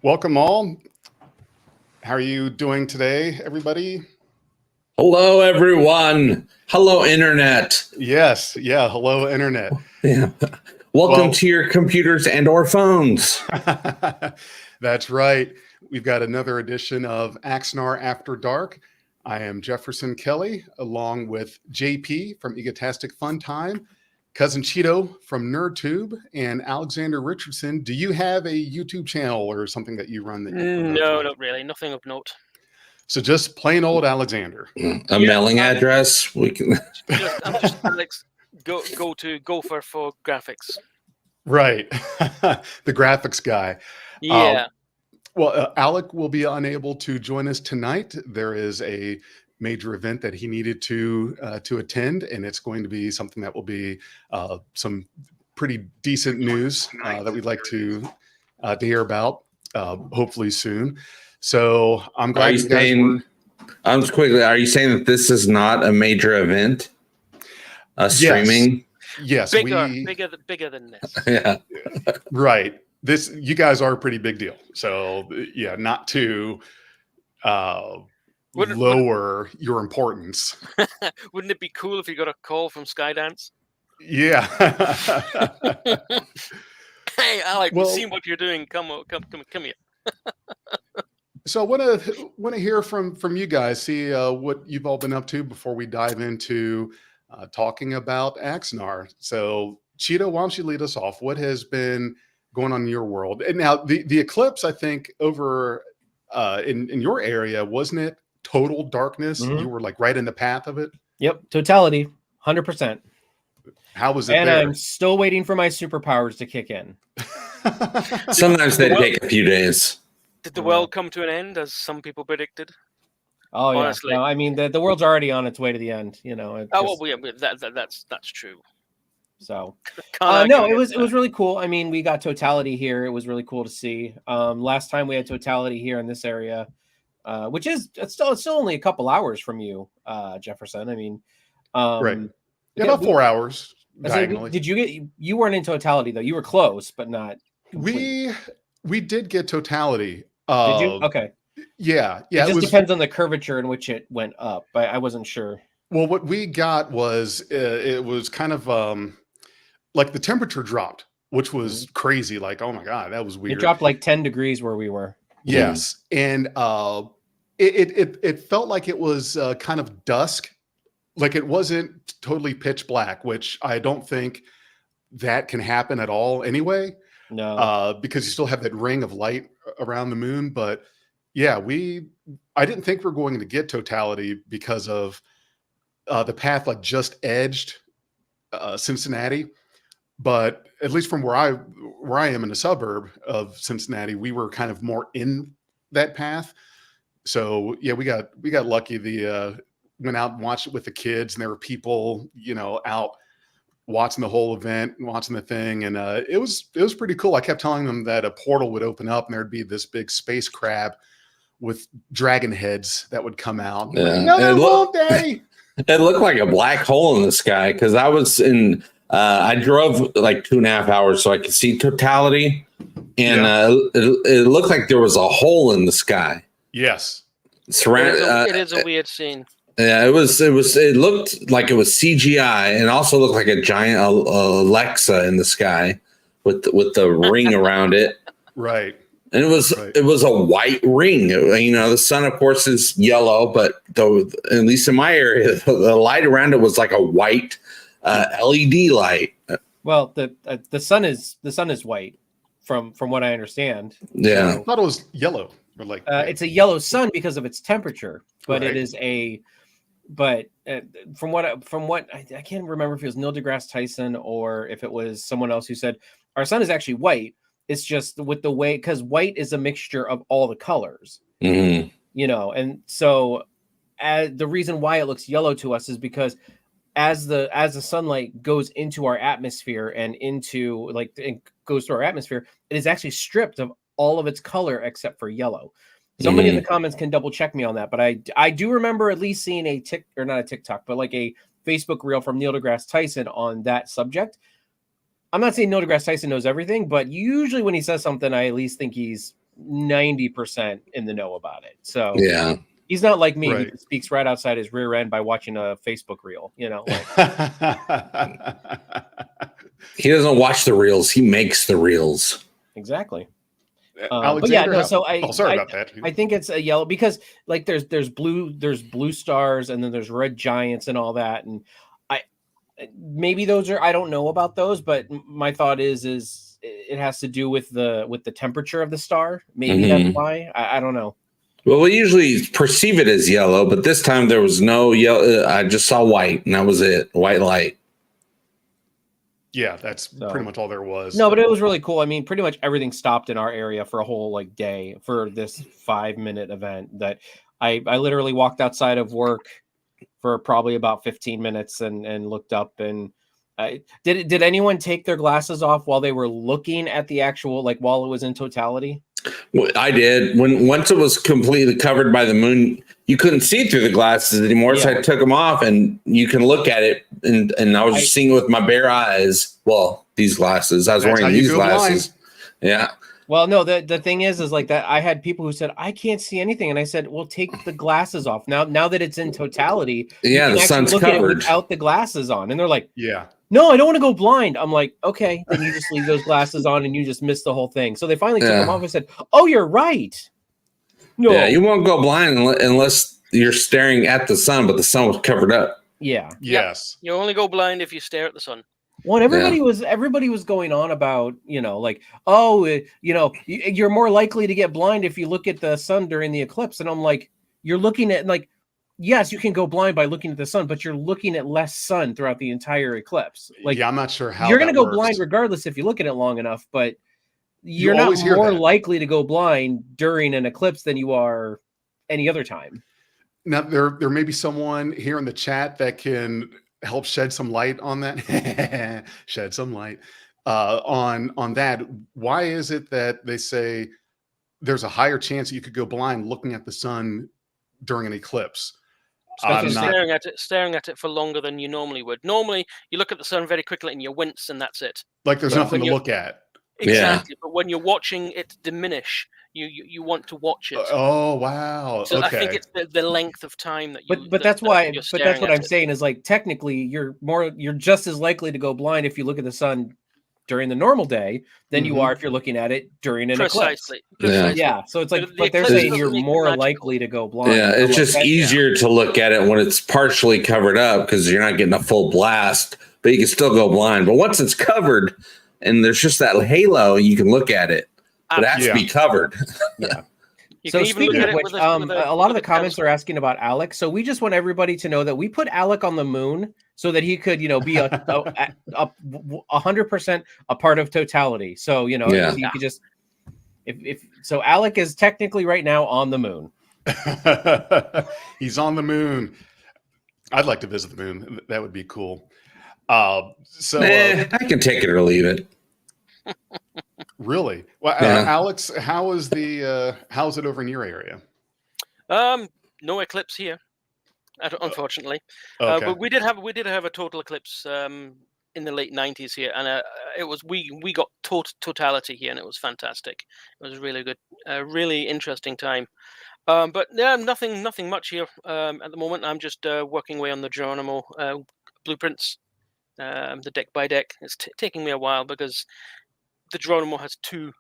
Welcome all. How are you doing today, everybody? Hello, everyone. Hello, Internet. Yes. Yeah. Hello, Internet. Yeah. Welcome to your computers and or phones. That's right. We've got another edition of Axanar After Dark. I am Jefferson Kelly, along with JP from Egotastic Fun Time, Cousin Cheeto from NerdTube, and Alexander Richardson. Do you have a YouTube channel or something that you run? No, not really. Nothing of note. So just plain old Alexander. A mailing address. We can. I'm just Alex. Go for graphics. Right, the graphics guy. Yeah. Alec will be unable to join us tonight. There is a major event that he needed to attend, and it's going to be something that will be some pretty decent news that we'd like to hear about, hopefully soon. So I'm glad you guys were. Are you saying that this is not a major event? Streaming? Yes. Bigger than this. Yeah. Right. You guys are a pretty big deal. So yeah, not to lower your importance. Wouldn't it be cool if you got a call from Skydance? Yeah. Hey, Alec, we've seen what you're doing. Come here. So I want to hear from you guys. See what you've all been up to before we dive into talking about Axanar. So Cheeto, why don't you lead us off? What has been going on in your world? And now the eclipse, I think, over in your area, wasn't it total darkness? Mm-hmm. You were like right in the path of it. Yep, totality, 100%. How was it? And there? I'm still waiting for my superpowers to kick in. Sometimes they take a few days. Did the world come to an end, as some people predicted? Oh yeah, honestly. No, I mean the world's already on its way to the end. You know. That's true. So, no, it was really cool. I mean, we got totality here. It was really cool to see. Last time we had totality here in this area, which is it's still only a couple hours from you, Jefferson. I mean, right? Yeah, about 4 hours. Did you weren't in totality though? You were close, but not. Complete. We did get totality. Did you? Okay. Yeah. It just depends on the curvature in which it went up. I wasn't sure. Well, what we got was it was kind of like the temperature dropped, which was crazy. Like, oh my God, that was weird. It dropped like 10 degrees where we were. Yes. And it felt like it was kind of dusk. Like it wasn't totally pitch black, which I don't think that can happen at all anyway. No. Because you still have that ring of light around the moon. But yeah, I didn't think we're going to get totality because of the path like just edged Cincinnati. But at least from where I am in a suburb of Cincinnati, we were kind of more in that path. So yeah, we got lucky. Went out and watched it with the kids, and there were people, out watching the whole event, watching the thing, and it was pretty cool. I kept telling them that a portal would open up and there'd be this big space crab with dragon heads that would come out. Yeah. No, Daddy. It looked like a black hole in the sky because I was in. I drove like 2.5 hours so I could see totality, and it looked like there was a hole in the sky. Yes, it is a weird scene. Yeah, it looked like it was CGI, and also looked like a giant Alexa in the sky with the ring around it. Right. And it was a white ring. The sun, of course, is yellow, but at least in my area, the light around it was like a white LED light. Well, the sun is white, from what I understand. Yeah, I thought it was yellow. Or it's a yellow sun because of its temperature, but right. It is a. But from what I can't remember if it was Neil deGrasse Tyson or if it was someone else who said our sun is actually white. It's just with the way, because white is a mixture of all the colors, and so the reason why it looks yellow to us is because as the sunlight goes into our atmosphere and it goes through our atmosphere, it is actually stripped of all of its color except for yellow. Somebody in the comments can double check me on that, but I do remember at least seeing not a TikTok, but like a Facebook reel from Neil deGrasse Tyson on that subject. I'm not saying Neil deGrasse Tyson knows everything, but usually when he says something, I at least think he's 90% in the know about it. So Yeah. he's not like me Right. who speaks right outside his rear end by watching a Facebook reel, like He doesn't watch the reels. He makes the reels. exactly. Alexander, But yeah, no. So sorry about that. I think it's a yellow because like there's blue stars and then there's red giants and all that, and maybe those are, I don't know about those, but my thought is it has to do with the temperature of the star. Maybe that's why. I don't know. Well, we usually perceive it as yellow, but this time there was no yellow. I just saw white, and that was it. White light. Yeah, that's pretty much all there was. No, but it was really cool. I mean, pretty much everything stopped in our area for a whole day for this 5-minute event that I literally walked outside of work for probably about 15 minutes and looked up and did anyone take their glasses off while they were looking at the actual, like while it was in totality? Well, I did. Once it was completely covered by the moon, you couldn't see through the glasses anymore. So I took them off, and you can look at it. And I was just seeing it with my bare eyes. Well, these glasses. I was wearing these glasses. Blind. Yeah. Well, no, the thing is like that. I had people who said, I can't see anything. And I said, well, take the glasses off. Now that it's in totality. Yeah, the sun's covered. Without the glasses on. And they're like, yeah. No, I don't want to go blind. I'm like, okay, then you just leave those glasses on and you just miss the whole thing. So they finally took them off and said, oh, you're right. No. Yeah, you won't go blind unless you're staring at the sun, but the sun was covered up. Yeah. Yes. You only go blind if you stare at the sun. Well, everybody was going on about, like, oh, you're more likely to get blind if you look at the sun during the eclipse. And I'm like, you're looking at like, yes, you can go blind by looking at the sun, but you're looking at less sun throughout the entire eclipse. Like, yeah, I'm not sure how you're going to go blind regardless if you look at it long enough, but you're not more likely to go blind during an eclipse than you are any other time. Now, there may be someone here in the chat that can help shed some light on that. Shed some light on that. Why is it that they say there's a higher chance that you could go blind looking at the sun during an eclipse? Staring at it for longer than you normally would. Normally, you look at the sun very quickly and you wince, and that's it. Like there's nothing to look at. Exactly. Yeah. But when you're watching it diminish, you want to watch it. Oh wow! So okay. I think it's the length of time that you. But that's why. But that's what I'm saying is like technically you're just as likely to go blind if you look at the sun during the normal day than you are if you're looking at it during an eclipse. Yeah. So it's like, but they're saying you're more likely to go blind. Yeah, it's just easier to look at it when it's partially covered up because you're not getting a full blast, but you can still go blind. But once it's covered and there's just that halo, you can look at it, but it has to be covered. Yeah. So speaking of which, a lot of the comments are asking about Alec. So we just want everybody to know that we put Alec on the moon so that he could, be 100% a part of totality. So, you could just, if so Alec is technically right now on the moon. He's on the moon. I'd like to visit the moon. That would be cool. I can take it or leave it. Really? Well, Alex, how's it over in your area? No eclipse here, unfortunately. Okay. But we did have a total eclipse in the late 90s here, and it was we got totality here, and it was fantastic. It was really good, really interesting time. But yeah, nothing much here at the moment. I'm just working away on the Geronimo blueprints, the deck by deck. It's taking me a while because the Geronimo has 2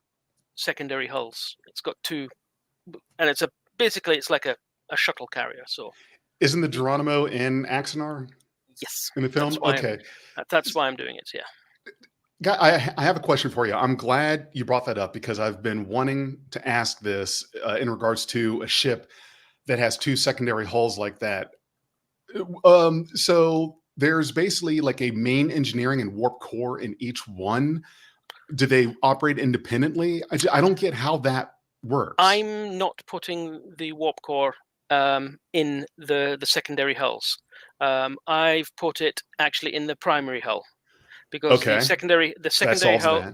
secondary hulls. It's got 2, and it's basically like a shuttle carrier. So, isn't the Geronimo in Axanar? Yes, in the film. Okay, that's why I'm doing it. Yeah. I have a question for you. I'm glad you brought that up because I've been wanting to ask this in regards to a ship that has 2 secondary hulls like that. So there's basically like a main engineering and warp core in each one. Do they operate independently? I don't get how that works. I'm not putting the warp core in the secondary hulls. I've put it actually in the primary hull because the secondary hull,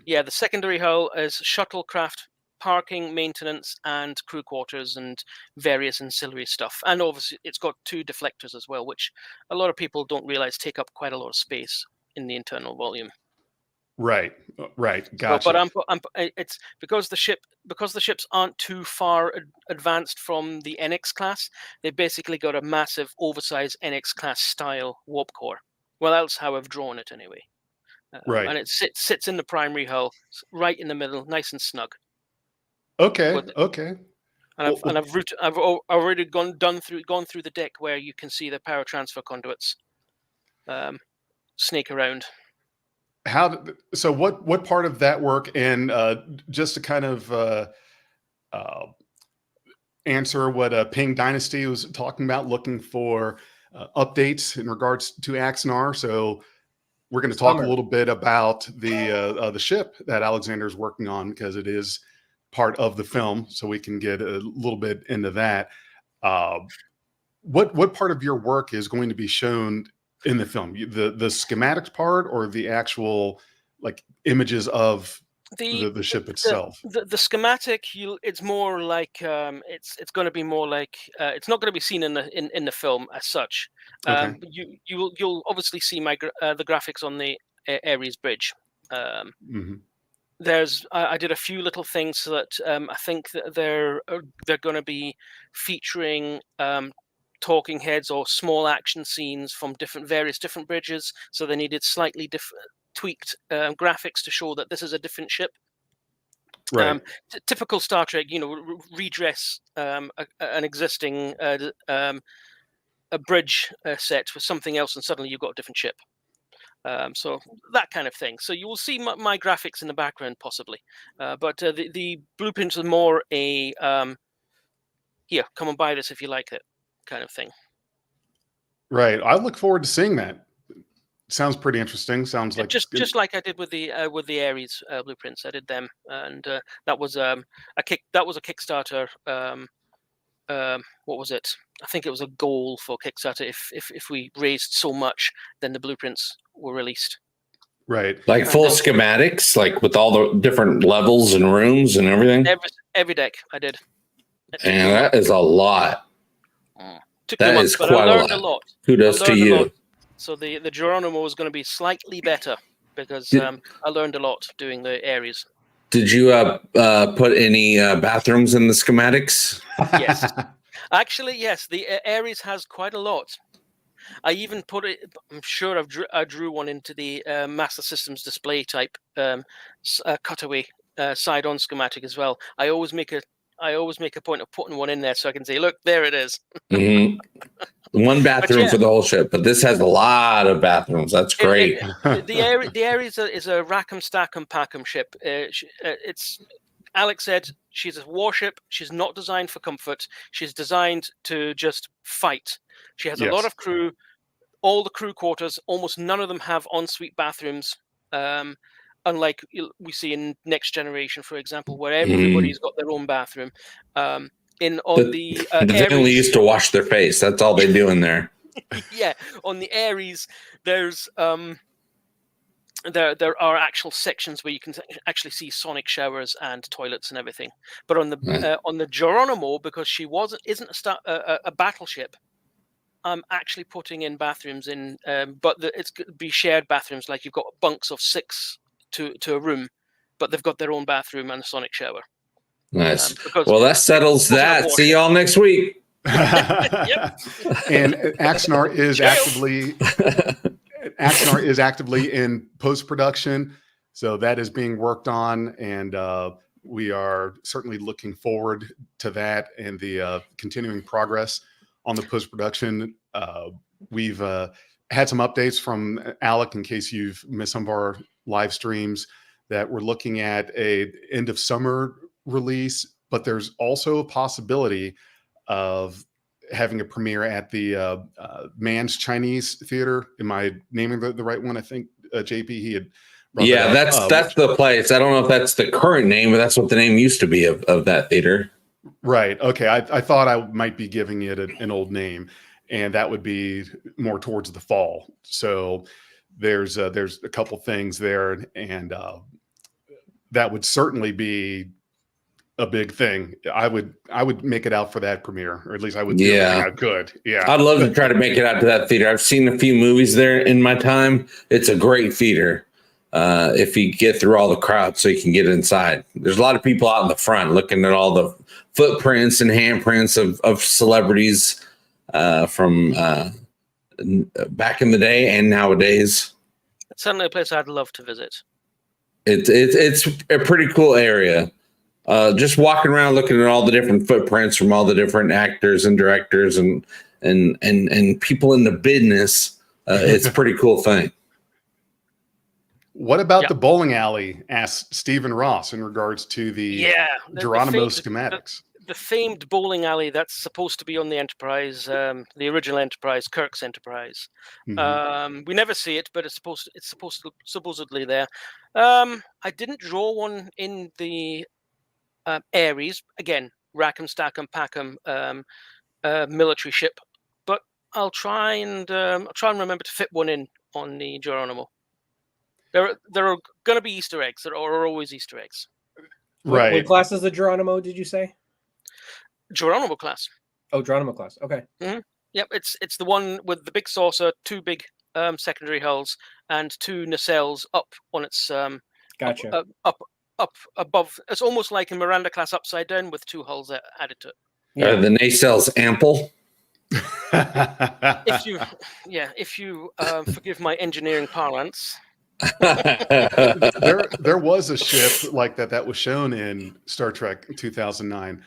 the secondary hull is shuttlecraft parking, maintenance, and crew quarters, and various ancillary stuff. And obviously, it's got 2 deflectors as well, which a lot of people don't realize take up quite a lot of space in the internal volume. Right. Right. So, Gotcha. but it's because the ships aren't too far advanced from the NX class. They basically got a massive, oversized NX class style warp core. Well, that's how I've drawn it anyway. Right. And it sits in the primary hull, right in the middle, nice and snug. Okay. With, Okay. and Well, I've already gone through the deck where you can see the power transfer conduits snake around. so what part of that work, and just to kind of answer what Ping Dynasty was talking about, looking for updates in regards to Axanar. So we're going to talk a little bit about the ship that Alexander's working on, because it is part of the film, so we can get a little bit into that. What part of your work is going to be shown in the film? The schematics part, or the actual like images of the ship itself? The schematic, it's more like it's going to be more like it's not going to be seen in the film as such. Okay. You'll obviously see the graphics on the Ares bridge. I did a few little things so that I think that they're going to be featuring talking heads or small action scenes from various different bridges. So they needed slightly tweaked graphics to show that this is a different ship. Right. Typical Star Trek, redress an existing a bridge set with something else, and suddenly you've got a different ship. So that kind of thing. So you will see my graphics in the background, possibly, but the blueprints are more a here, come and buy this if you like it kind of thing. Right. I look forward to seeing that. Sounds pretty interesting. Sounds like just like I did with the Ares blueprints. I did them, and that was a Kickstarter. What was it? I think it was a goal for Kickstarter. If we raised so much, then the blueprints were released. Right. Like full schematics, like with all the different levels and rooms and everything. Every deck I did. And that is a lot. That is quite a lot. Kudos to you. So the Geronimo is going to be slightly better, because I learned a lot doing the Ares. Did you put any bathrooms in the schematics? Yes. Actually, yes. The Ares has quite a lot. I even put it. I'm sure I drew one into the Master Systems display type cutaway side-on schematic as well. I always make a point of putting one in there so I can say, look, there it is. Mm-hmm. One bathroom for the whole ship, but this has a lot of bathrooms. That's great. The Ares is a rack 'em, stack 'em, pack 'em ship. It's Alex said she's a warship. She's not designed for comfort. She's designed to just fight. She has a lot of crew. All the crew quarters, almost none of them have ensuite bathrooms. Unlike we see in Next Generation, for example, where everybody's got their own bathroom. They only used to wash their face. That's all they do in there. Yeah, on the Ares, there's there are actual sections where you can actually see sonic showers and toilets and everything. But on the Geronimo, because she isn't a battleship, I'm actually putting in bathrooms in, but it's going to be shared bathrooms. Like you've got bunks of 6 to a room, but they've got their own bathroom and a sonic shower. Nice. Well, that settles that. See y'all next week. Yep. And Axanar is actively in post-production, so that is being worked on, and we are certainly looking forward to that and the continuing progress on the post-production. We've had some updates from Alec, in case you've missed some of our live streams, that we're looking at a end of summer release, but there's also a possibility of having a premiere at the Mann's Chinese Theater. Am I naming the right one? I think JP, he had. Yeah, that's the place. I don't know if that's the current name, but that's what the name used to be of that theater. Right. Okay. I thought I might be giving it an old name, and that would be more towards the fall. So there's a couple things there, and that would certainly be a big thing. I would make it out for that premiere, or at least I would do everything I could. Yeah. I'd love to try to make it out to that theater. I've seen a few movies there in my time. It's a great theater. if you get through all the crowd so you can get inside. There's a lot of people out in the front looking at all the footprints and handprints of celebrities from back in the day and nowadays. It's certainly a place I'd love to visit. It's a pretty cool area. Just walking around looking at all the different footprints from all the different actors and directors and people in the business. It's a pretty cool thing. What about the bowling alley? Asked Stephen Ross in regards to the Geronimo schematics. The famed bowling alley that's supposed to be on the Enterprise, the original Enterprise, Kirk's Enterprise. Mhm. We never see it, but it's supposedly there. I didn't draw one in the Ares. Again, rack 'em, stack 'em, pack 'em, military ship. But I'll try and remember to fit one in on the Geronimo. There are going to be Easter eggs. There are always Easter eggs. Right. What class is the Geronimo, did you say? Geronimo class. Oh, Geronimo class. Okay. Mm-hmm. Yep, it's the one with the big saucer, 2 big secondary hulls, and 2 nacelles up on its Gotcha. up above. It's almost like a Miranda class upside down with 2 hulls added to it. Are the nacelles ample? If you forgive my engineering parlance. there was a ship like that was shown in Star Trek 2009.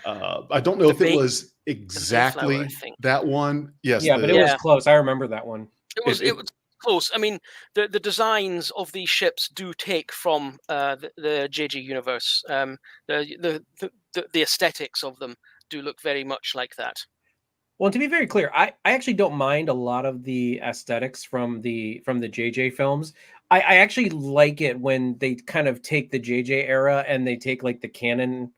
I don't know if it was exactly that one. Yes, but it was close. I remember that one. It was close. I mean, the designs of these ships do take from the JJ universe. The aesthetics of them do look very much like that. Well, to be very clear, I actually don't mind a lot of the aesthetics from the JJ films. I actually like it when they kind of take the JJ era and they take like the canon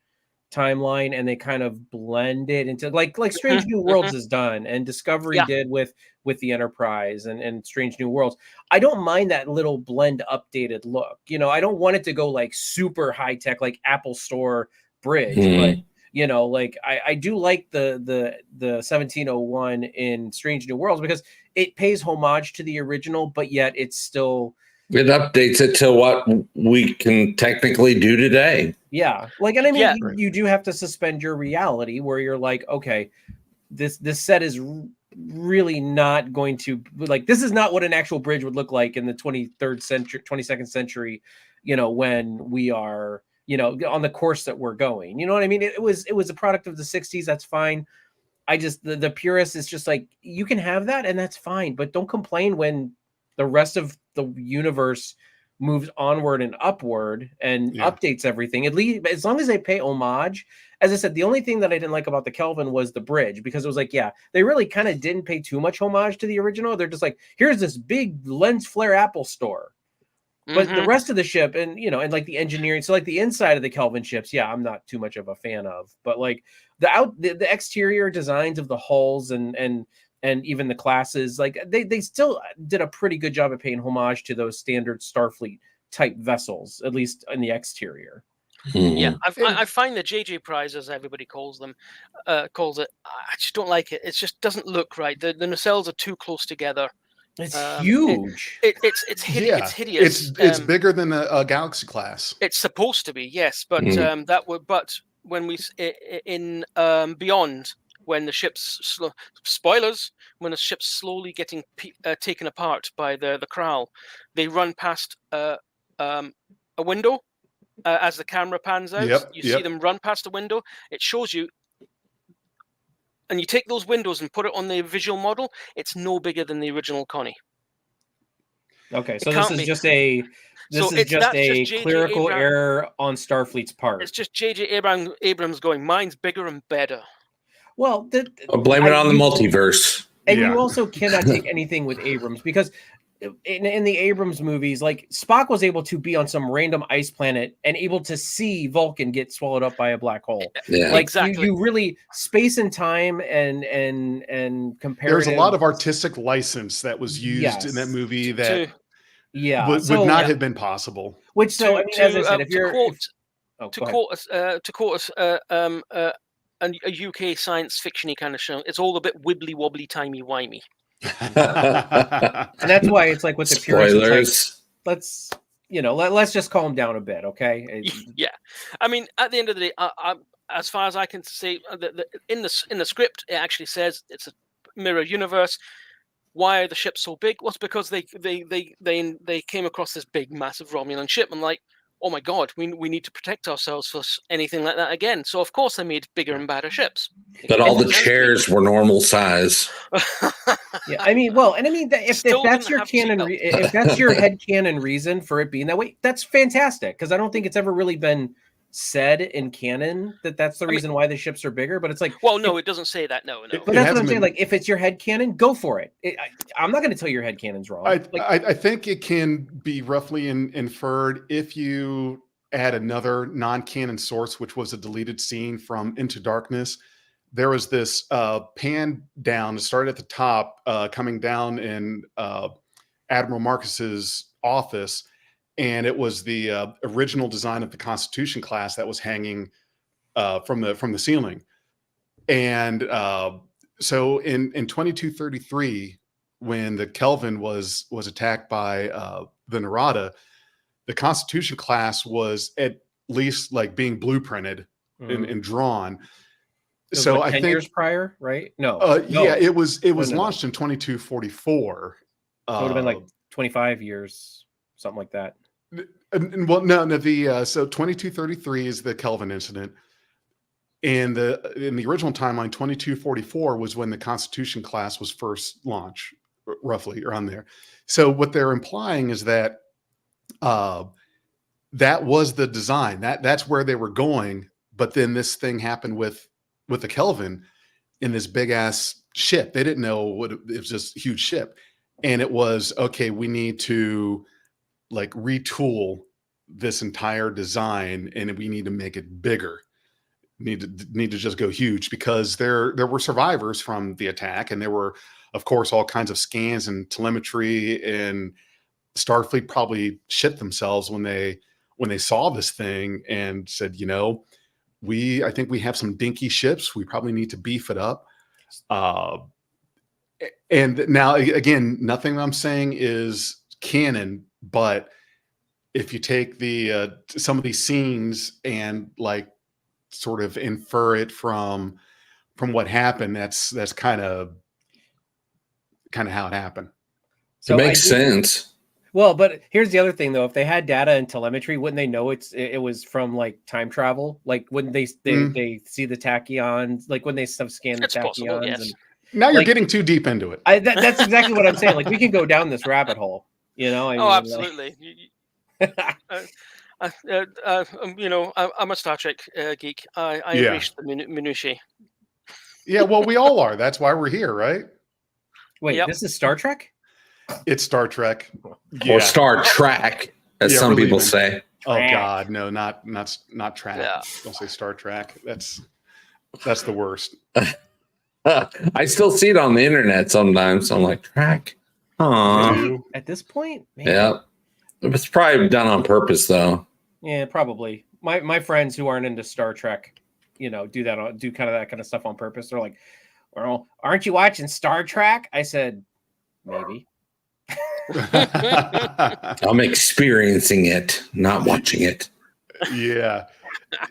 timeline and they kind of blend it into like Strange New Worlds is done and Discovery did with the Enterprise and Strange New Worlds. I don't mind that little blend updated look. You know, I don't want it to go like super high tech like Apple Store bridge, but you know, like I do like the 1701 in Strange New Worlds because it pays homage to the original, but yet it's still it updates it to what we can technically do today. Yeah, like, and I mean, you do have to suspend your reality where you're like, okay, this set is really not going to like this is not what an actual bridge would look like in the 22nd century, you know, when we are, you know, on the course that we're going. You know what I mean? It was a product of the 60s. That's fine. I just the purist is just like, you can have that and that's fine, but don't complain when the rest of the universe moves onward and upward and updates everything. At least as long as they pay homage. As I said, the only thing that I didn't like about the Kelvin was the bridge, because it was like, they really kind of didn't pay too much homage to the original. They're just like, here's this big lens flare Apple Store. But the rest of the ship and, you know, and like the engineering, so like the inside of the Kelvin ships, I'm not too much of a fan of, but like the exterior designs of the hulls and even the classes, like they still did a pretty good job of paying homage to those standard Starfleet type vessels, at least in the exterior. Yeah, I find the JJ prize, as everybody calls it, I just don't like it. It just doesn't look right. The nacelles are too close together. It's huge. It's hideous. It's bigger than a Galaxy class. It's supposed to be, yes, but but when we in Beyond, when the ship's spoilers, when the ship's slowly getting taken apart by the Kral, they run past a window as the camera pans out. You see them run past a window. It shows you, and you take those windows and put it on the visual model. It's no bigger than the original Connie. Okay, so this is just a clerical error on Starfleet's part. It's just J.J. Abrams going, mine's bigger and better. Well, I'll blame it on the multiverse. And you also cannot take anything with Abrams, because in the Abrams movies, like Spock was able to be on some random ice planet and able to see Vulcan get swallowed up by a black hole. Yeah, like exactly. You really space and time and comparative. There's a lot of artistic license that was used in that movie that would not have been possible. Which so as I said, if you're to quote a UK science fictiony kind of show, it's all a bit wibbly wobbly, timey wimey. And that's why it's like with the spoilers. Let's let's just calm down a bit, okay? Yeah, I mean, at the end of the day, as far as I can see, in the script, it actually says it's a mirror universe. Why are the ships so big? Well, it's because they came across this big, massive Romulan ship, and like, oh my god, we need to protect ourselves for anything like that again. So of course they made bigger and badder ships. But all the chairs were normal size. Yeah, I mean, if that's your canon, if that's your head canon reason for it being that way, that's fantastic. Because I don't think it's ever really been said in canon that that's the reason why the ships are bigger. But it's like, well, no, it doesn't say that. No. But that's what I'm saying. Like, if it's your head canon, go for it. I'm not going to tell your head canon's wrong. I think it can be roughly inferred if you add another non-canon source, which was a deleted scene from Into Darkness. There was this pan down, started at the top, coming down in Admiral Marcus's office, and it was the original design of the Constitution class that was hanging from the ceiling. And so in 2233, when the Kelvin was attacked by the Narada, the Constitution class was at least like being blueprinted and drawn. So I 10 think years prior, right? No. Yeah, it was launched in 2244. So it would have been like 25 years, something like that. Well, no. So 2233 is the Kelvin incident, and in the original timeline, 2244 was when the Constitution class was first launched, roughly around there. So what they're implying is that that was the design. That's where they were going. But then this thing happened with the Kelvin in this big ass ship. They didn't know it was just a huge ship, and it was okay. We need to like retool this entire design, and we need to make it bigger. Need to just go huge, because there were survivors from the attack, and there were, of course, all kinds of scans and telemetry, and Starfleet probably shit themselves when they saw this thing and said, I think we have some dinky ships. We probably need to beef it up. And now, again, nothing I'm saying is canon, but if you take some of these scenes and like sort of infer it from what happened, that's kind of how it happened. So it makes sense. Well, but here's the other thing, though. If they had data and telemetry, wouldn't they know it was from like time travel? Like, wouldn't they see the tachyons? Like, when they scan the tachyons? Possible, yes. And, now you're getting too deep into it. That's exactly what I'm saying. Like, we can go down this rabbit hole. Absolutely. I'm a Star Trek geek. I embrace the minutiae. Yeah, well, we all are. That's why we're here, right? Wait, This is Star Trek? It's Star Trek. Or Star Trek, as some people say. Oh God, no, not Trek. Yeah. Don't say Star Trek. That's the worst. I still see it on the internet sometimes. I'm like, Trek. Really? At this point? Man. Yeah. It's probably done on purpose, though. Yeah, probably. My friends who aren't into Star Trek, do kind of that kind of stuff on purpose. They're like, well, aren't you watching Star Trek? I said, maybe. I'm experiencing it, not watching it. Yeah.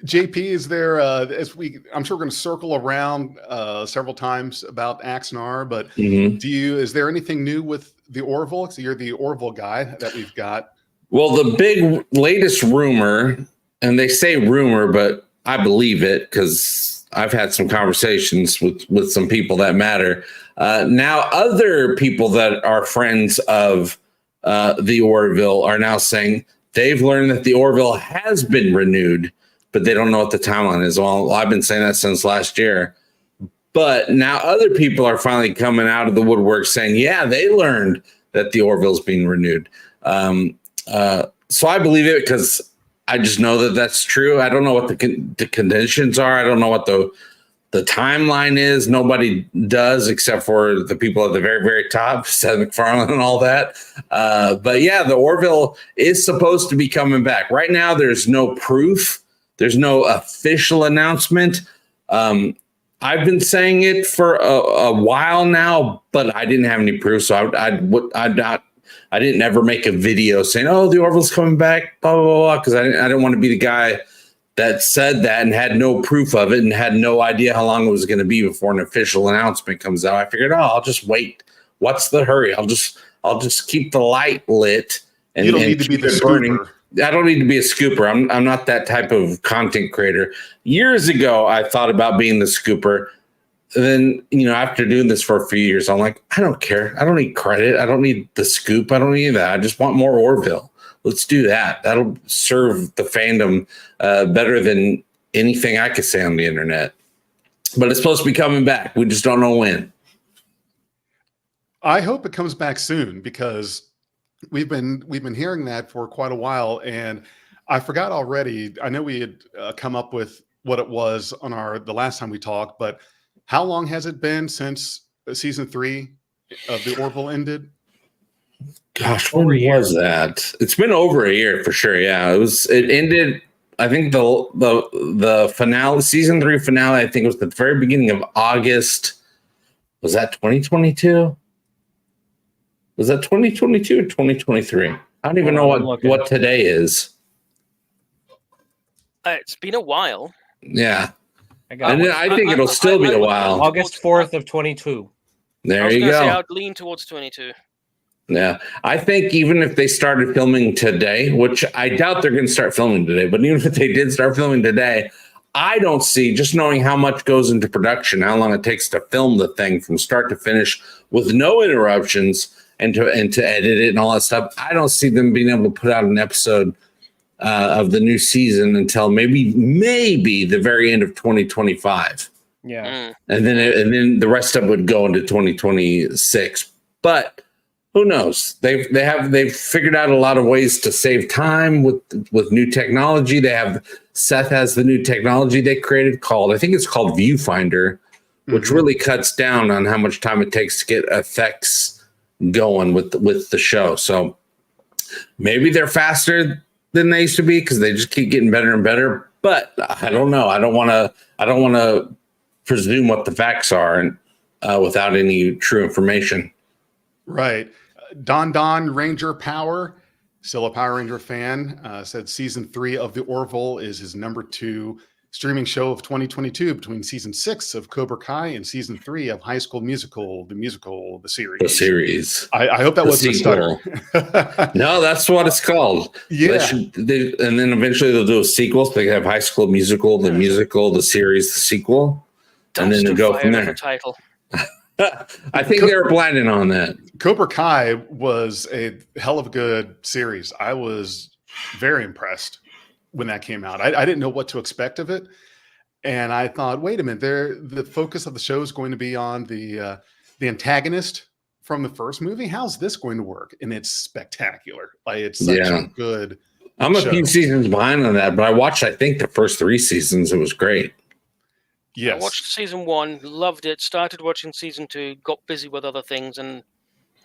JP, is there I'm sure we're going to circle around several times about Axanar, but is there anything new with the Orville? So you're the Orville guy that we've got. Well, the big latest rumor, and they say rumor, but I believe it because I've had some conversations with some people that matter. Now, other people that are friends of the Orville are now saying they've learned that the Orville has been renewed, but they don't know what the timeline is. Well, I've been saying that since last year. But now other people are finally coming out of the woodwork saying, yeah, they learned that the Orville's being renewed. So I believe it because I just know that that's true. I don't know what the conditions are. I don't know what the timeline is. Nobody does except for the people at the very, very top, Seth MacFarlane and all that. But yeah, the Orville is supposed to be coming back. Right now, there's no proof. There's no official announcement. I've been saying it for a while now, but I didn't have any proof, so I I didn't ever make a video saying, "Oh, the Orville's coming back," blah blah blah, because I didn't want to be the guy that said that and had no proof of it and had no idea how long it was going to be before an official announcement comes out. I figured, I'll just wait. What's the hurry? I'll just keep the light lit. And you don't need to be the scooper. I don't need to be a scooper. I'm not that type of content creator. Years ago, I thought about being the scooper. And then, after doing this for a few years, I'm like, I don't care. I don't need credit. I don't need the scoop. I don't need that. I just want more Orville. Let's do that. That'll serve the fandom better than anything I could say on the internet. But it's supposed to be coming back. We just don't know when. I hope it comes back soon, because we've been hearing that for quite a while, and I forgot already. I know we had come up with what it was on the last time we talked, but how long has it been since season 3 of the Orville ended? Gosh, when was that? It's been over a year for sure. Yeah, it ended. I think the finale, season 3 finale, I think it was the very beginning of August. Was that 2022? Was that 2022 or 2023? I don't even know what today is. It's been a while. Yeah. I think it'll still be a while. August 4th of 22. There you go. Say I'd lean towards 22. Yeah. I think even if they started filming today, which I doubt they're going to start filming today, but even if they did start filming today, I don't see, just knowing how much goes into production, how long it takes to film the thing from start to finish with no interruptions and to edit it and all that stuff, I don't see them being able to put out an episode of the new season until maybe the very end of 2025. Yeah. And then the rest of it would go into 2026. But who knows? They've figured out a lot of ways to save time with new technology. Seth has the new technology they created I think it's called Viewfinder, which really cuts down on how much time it takes to get effects going with the show. So maybe they're faster than they used to be because they just keep getting better and better. But I don't know. I don't want to presume what the facts are and without any true information. Right. Don Ranger Power, still a Power Ranger fan, said season 3 of the Orville is his number 2 streaming show of 2022, between season 6 of Cobra Kai and season 3 of High School Musical, the series. The series. I hope that wasn't a stutter. No, that's what it's called. Yeah. And then eventually they'll do a sequel. So they have High School Musical, the musical, the series, the sequel, and then they'll go from there. Title. I think they were planning on that. Cobra Kai was a hell of a good series. I was very impressed when that came out. I didn't know what to expect of it. And I thought, wait a minute, the focus of the show is going to be on the antagonist from the first movie. How's this going to work? And it's spectacular. Like, it's such a good I'm a show. few seasons behind on that, but I watched, I think, the first 3 seasons. It was great. Yes. I watched season 1, loved it, started watching season 2, got busy with other things, and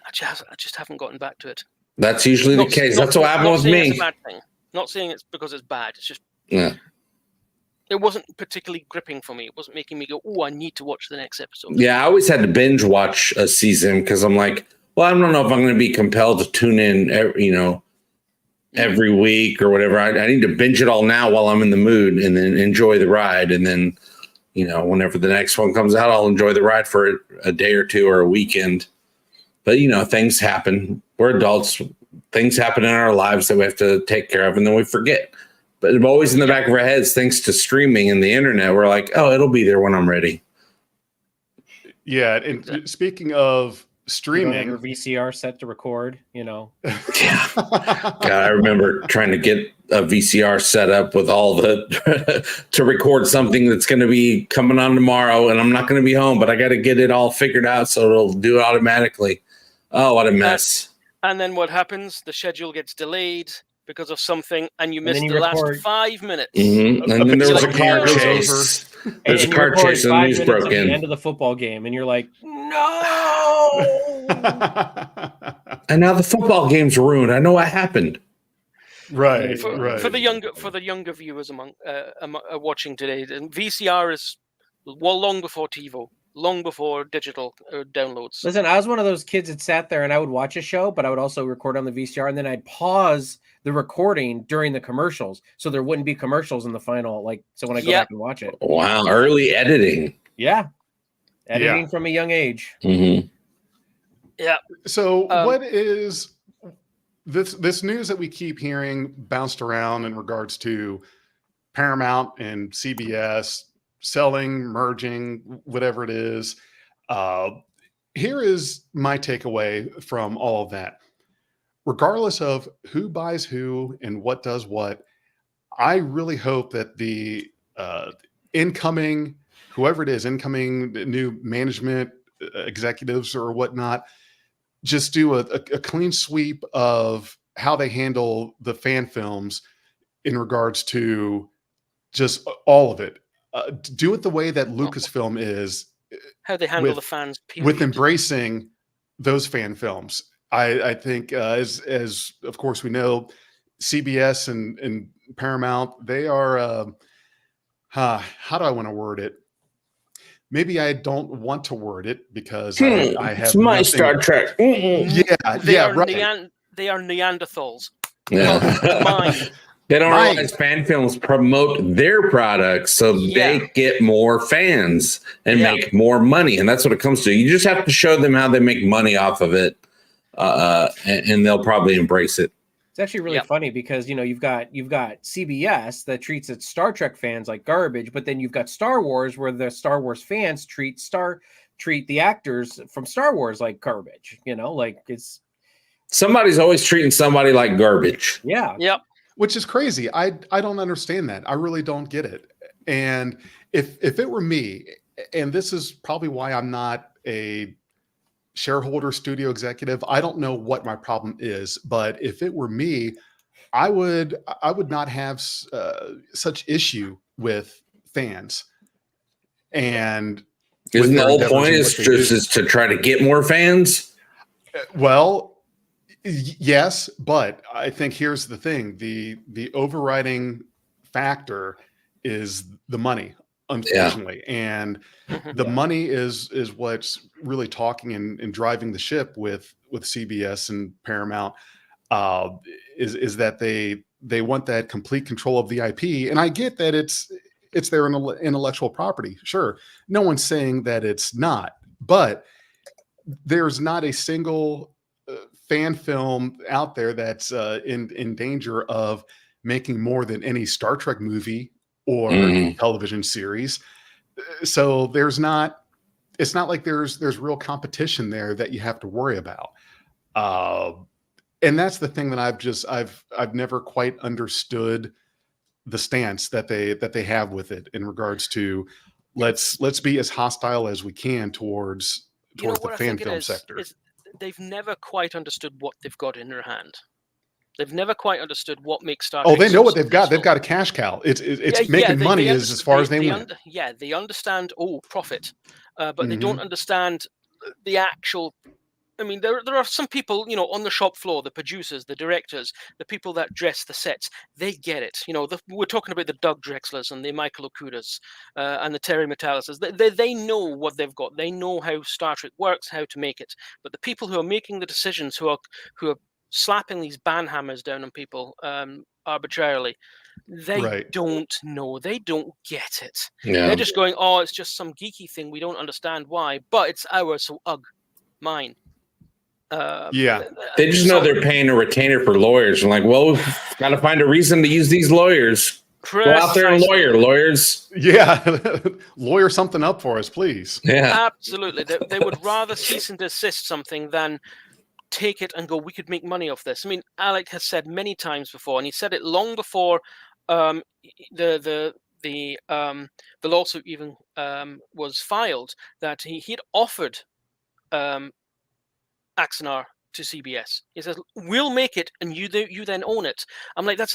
I just haven't gotten back to it. That's usually the case. That's what happened with me. It's a bad thing. Not saying it's because it's bad. It's just it wasn't particularly gripping for me. It wasn't making me go, "Oh, I need to watch the next episode." Yeah, I always had to binge watch a season because I'm like, well, I don't know if I'm going to be compelled to tune in, every week or whatever. I need to binge it all now while I'm in the mood, and then enjoy the ride, and then whenever the next one comes out, I'll enjoy the ride for a day or two or a weekend. But things happen. We're adults. Things happen in our lives that we have to take care of, and then we forget. But always in the back of our heads, thanks to streaming and the internet, we're like, oh, it'll be there when I'm ready. Yeah, and speaking of streaming, your VCR set to record, Yeah. God, I remember trying to get a VCR set up with all to record something that's going to be coming on tomorrow, and I'm not going to be home, but I got to get it all figured out so it'll do it automatically. Oh, what a mess. And then what happens? The schedule gets delayed because of something, and you miss the last 5 minutes. Mm-hmm. And then there was a car chase. There's a car chase and the news broke in. The end of the football game, and you're like, no! And now the football game's ruined. I know what happened. Right, for the younger viewers among watching today, and VCR is long before TiVo. long before digital downloads. Listen, I was one of those kids that sat there and I would watch a show, but I would also record on the VCR, and then I'd pause the recording during the commercials, so there wouldn't be commercials in the final. Like, so when I go back and watch it, Wow, early editing. yeah, editing from a young age. Mm-hmm. Yeah. So what is this news that we keep hearing bounced around in regards to Paramount and CBS selling, merging, whatever it is? Here is my takeaway from all of that. Regardless of who buys who and what does what, I really hope that the incoming, whoever it is, incoming new management executives or whatnot, just do a clean sweep of how they handle the fan films in regards to just all of it. Do it the way that Lucasfilm is. How they handle the fans, period. With embracing those fan films. I think as of course we know, CBS and Paramount, they are how do I want to word it? Maybe I don't want to word it because I have it's my nothing... Star Trek. Right. They are Neanderthals. Yeah. They don't realize fan films promote their products so they get more fans and make more money. And that's what it comes to. You just have to show them how they make money off of it. And they'll probably embrace it. It's actually really funny because, you know, you've got CBS that treats its Star Trek fans like garbage, but then you've got Star Wars where the Star Wars fans treat the actors from Star Wars like garbage, you know, like it's... Somebody's always treating somebody like garbage. Yeah. Yep. Which is crazy. I don't understand that. I really don't get it. And if it were me, and this is probably why I'm not a shareholder studio executive, I don't know what my problem is, but if it were me, I would not have such issue with fans. And isn't the whole point is to try to get more fans? Well, yes, but I think here's the thing: the overriding factor is the money, unfortunately, and the money is what's really talking and driving the ship with CBS and Paramount. Is that they want that complete control of the IP, and I get that it's their intellectual property. Sure, no one's saying that it's not, but there's not a single fan film out there that's in danger of making more than any Star Trek movie or television series. So it's not like there's real competition there that you have to worry about. And that's the thing that I've never quite understood the stance that they have with it in regards to let's be as hostile as we can towards the fan film sector. They've never quite understood what they've got in their hand. They've never quite understood what makes Star Trek. Oh, they know what they've got. They've got a cash cow. It's making money as far as they went. They understand profit, but they don't understand the actual. I mean, there are some people, you know, on the shop floor, the producers, the directors, the people that dress the sets. They get it. You know, we're talking about the Doug Drexlers and the Michael Okudas and the Terry Metallises. They know what they've got. They know how Star Trek works, how to make it. But the people who are making the decisions, who are slapping these ban hammers down on people arbitrarily, they don't know. They don't get it. Yeah. They're just going, oh, it's just some geeky thing. We don't understand why, but it's ours, so mine. They just know they're paying a retainer for lawyers. And like, well, we've got to find a reason to use these lawyers. Go out there and lawyers. Yeah. Lawyer something up for us, please. Yeah, absolutely. They would rather cease and desist something than take it and go, we could make money off this. I mean, Alec has said many times before, and he said it long before the lawsuit even was filed, that he'd offered Axanar to CBS. He says, "We'll make it, and you then own it." I'm like, that's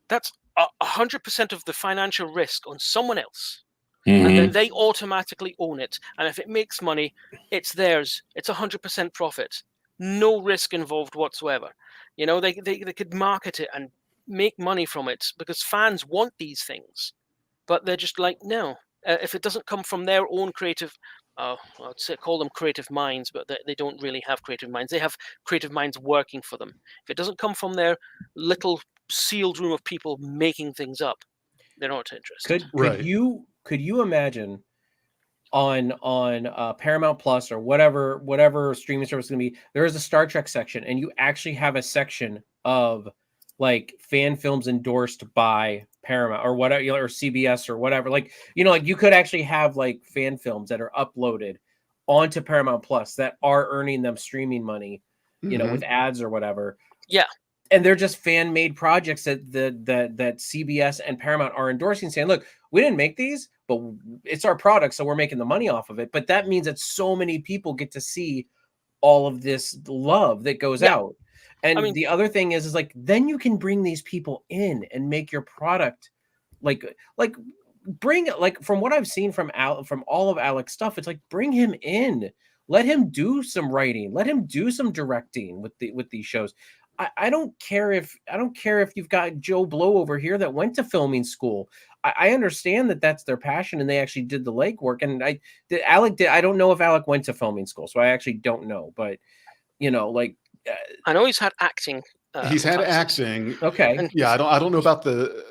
100% of the financial risk on someone else, and then they automatically own it. And if it makes money, it's theirs. It's 100% profit, no risk involved whatsoever. You know, they could market it and make money from it because fans want these things, but they're just like, no. If it doesn't come from their own creative, I'd say call them creative minds, but they don't really have creative minds. They have creative minds working for them. If it doesn't come from their little sealed room of people making things up, they're not interested. Could you imagine on Paramount Plus or whatever streaming service is going to be, there is a Star Trek section, and you actually have a section of like fan films endorsed by Paramount or whatever, or CBS or whatever. Like, like you could actually have like fan films that are uploaded onto Paramount Plus that are earning them streaming money, with ads or whatever. Yeah. And they're just fan-made projects that CBS and Paramount are endorsing, saying, look, we didn't make these, but it's our product, so we're making the money off of it. But that means that so many people get to see all of this love that goes out. And the other thing is like, then you can bring these people in and make your product like bring it, like from what I've seen from all of Alec's stuff, it's like, bring him in, let him do some writing, let him do some directing with these shows. I don't care if you've got Joe Blow over here that went to filming school. I understand that that's their passion and they actually did the legwork. And Alec did. I don't know if Alec went to filming school, so I actually don't know. But I know he's had acting. He's had acting. Okay. And Yeah, I don't know about the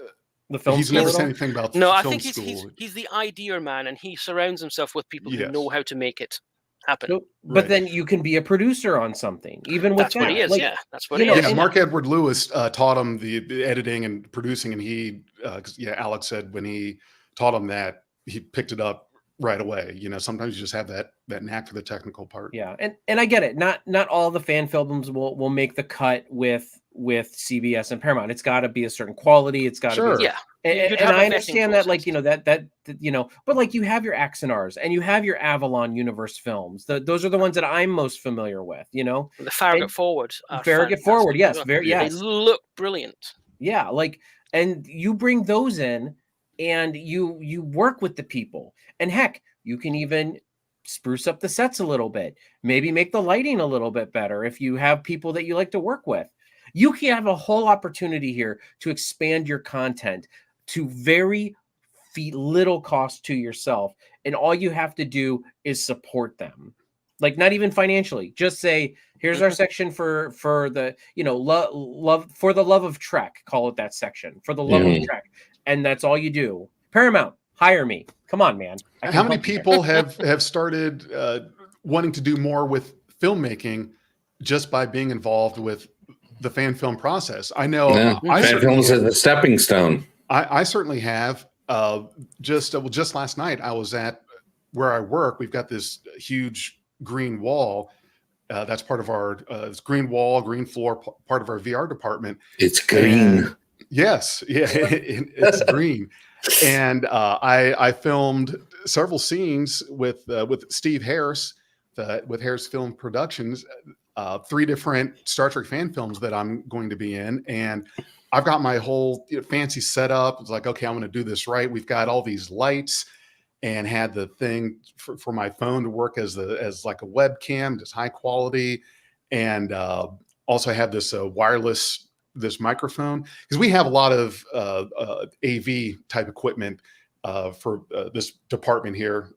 film. He's never said anything about no. I film think school. he's the idea man, and he surrounds himself with people who know how to make it happen. No, but then you can be a producer on something, even with that's what he is. Like, that's what he is. Yeah, Mark Edward Lewis taught him the editing and producing, and he, Alex said when he taught him that, he picked it up right away. Sometimes you just have that knack for the technical part. Yeah, and I get it. Not all the fan films will make the cut with CBS and Paramount. It's got to be a certain quality. It's got to be And I understand that, like, but like you have your Axanars and you have your Avalon Universe films. Those are the ones that I'm most familiar with. The Farragut Forward. Farragut Forward, yes, They look brilliant. Yeah, like, and you bring those in, and you work with the people, and heck, you can even spruce up the sets a little bit, maybe make the lighting a little bit better if you have people that you like to work with. You can have a whole opportunity here to expand your content to very little cost to yourself. And all you have to do is support them. Like, not even financially, just say, here's our section for the, love for the love of Trek, call it that section, for the love of Trek. And that's all you do. Paramount, hire me. Come on, man. How many people have started wanting to do more with filmmaking just by being involved with the fan film process? I know fan films is a stepping stone. I certainly have. Just last night, I was at where I work. We've got this huge green wall. That's part of our green wall, green floor, part of our VR department. It's green. Yes, yeah, it's green. And I filmed several scenes with Steve Harris, with Harris Film Productions. 3 different Star Trek fan films that I'm going to be in, and I've got my whole fancy setup. It's like, okay, I'm going to do this right. We've got all these lights, and had the thing for my phone to work as like a webcam, just high quality, and also have this wireless microphone, because we have a lot of AV type equipment for this department here.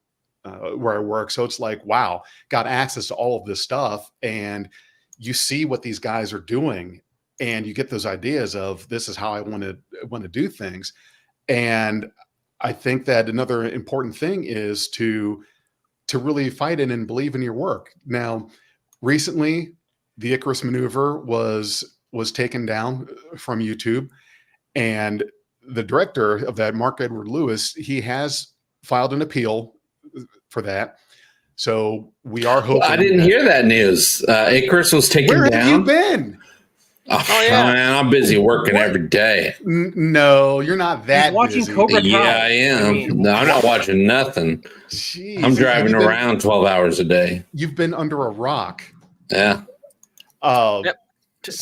Where I work. So it's like, wow, got access to all of this stuff, and you see what these guys are doing, and you get those ideas of, this is how I want to do things. And I think that another important thing is to really fight in and believe in your work. Now, recently, the Icarus maneuver was taken down from YouTube, and the director of that, Mark Edward Lewis, he has filed an appeal for that. So we are hoping. I didn't hear that news. Icarus was taken down. Where have you been? Oh, man, I'm busy working every day. No, you're not that He's watching busy. Cobra Kai. Yeah, I am. No, I'm not watching nothing. Jeez, I'm driving around 12 hours a day. You've been under a rock. Yeah. Yep.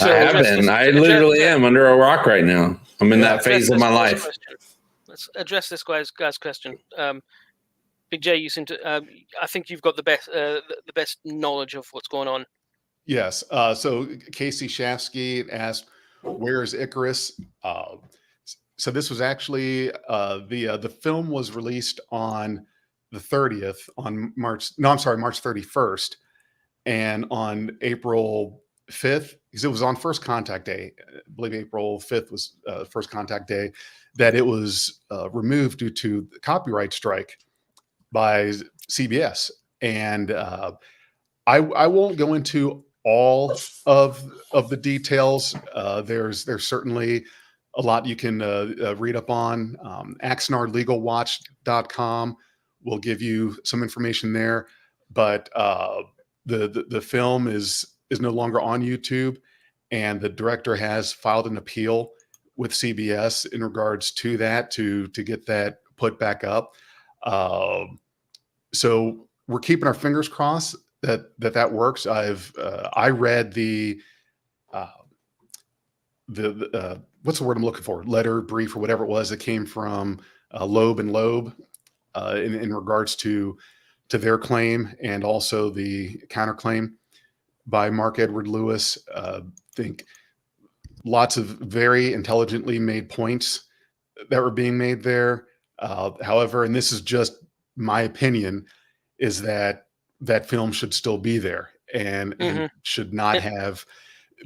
I have been. I literally am under a rock right now. I'm in that phase of my life. Let's address this guy's question. Big J, you seem to. I think you've got the best knowledge of what's going on. Yes. So Casey Shafsky asked, "Where is Icarus?" So this was actually the film was released on the 30th on March 31st, and on April 5th, because it was on First Contact Day, I believe April 5th was First Contact Day, that it was removed due to the copyright strike by CBS. And I won't go into all of the details. There's certainly a lot you can read up on. AxanarLegalWatch.com will give you some information there. But the film is no longer on YouTube, and the director has filed an appeal with CBS in regards to that to get that put back up. So we're keeping our fingers crossed that works. I read the what's the word I'm looking for? Letter, brief, or whatever it was that came from Loeb and Loeb in regards to their claim, and also the counterclaim by Mark Edward Lewis. Think lots of very intelligently made points that were being made there. However, and this is just my opinion, is that film should still be there and should not have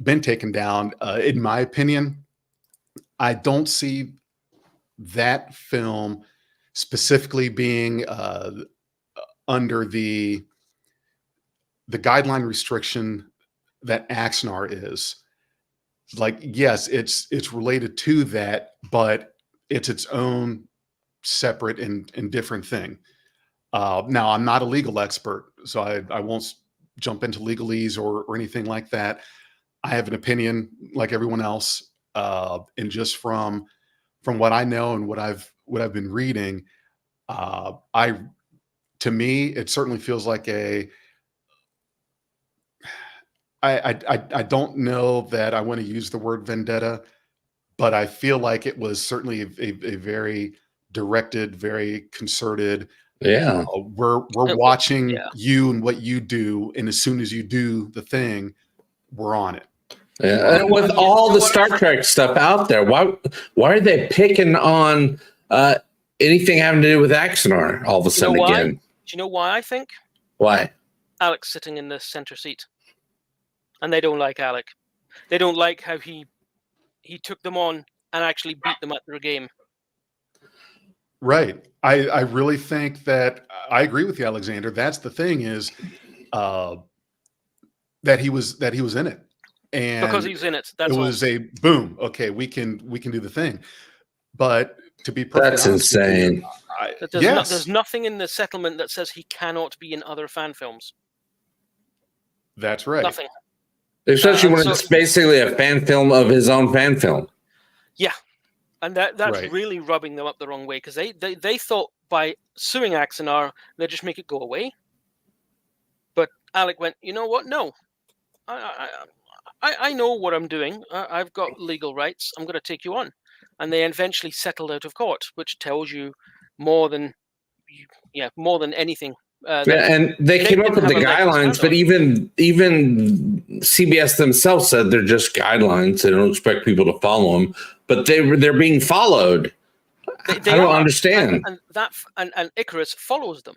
been taken down. In my opinion, I don't see that film specifically being under the guideline restriction that Axanar is. Like, yes, it's related to that, but it's its own separate and different thing. Now, I'm not a legal expert, so I won't jump into legalese or anything like that. I have an opinion like everyone else, and just from what I know and what I've been reading, to me, it certainly feels like I don't know that I want to use the word vendetta, but I feel like it was certainly a very directed, very concerted. Yeah. We're watching you and what you do, and as soon as you do the thing, we're on it. Yeah. And with all the Star Trek stuff out there, why are they picking on anything having to do with Axanar all of a sudden again? Do you know why I think? Why? Alec's sitting in the center seat, and they don't like Alec. They don't like how he took them on and actually beat them at their game. Right. I really think that I agree with you, Alexander. That's the thing, is that he was in it. And because he's in it. That's it was a boom. Okay, we can do the thing. But to be perfectly that's honest, insane. There's nothing in the settlement that says he cannot be in other fan films. That's right. Nothing. Especially when it's basically a fan film of his own fan film. Yeah. And that's right. really rubbing them up the wrong way, because they thought by suing Axanar, they'd just make it go away. But Alec went, you know what? No. I know what I'm doing. I've got legal rights. I'm going to take you on. And they eventually settled out of court, which tells you more than anything. And they came up with the guidelines, but even CBS themselves said they're just guidelines. They don't expect people to follow them, but they're being followed. I don't understand. And Icarus follows them.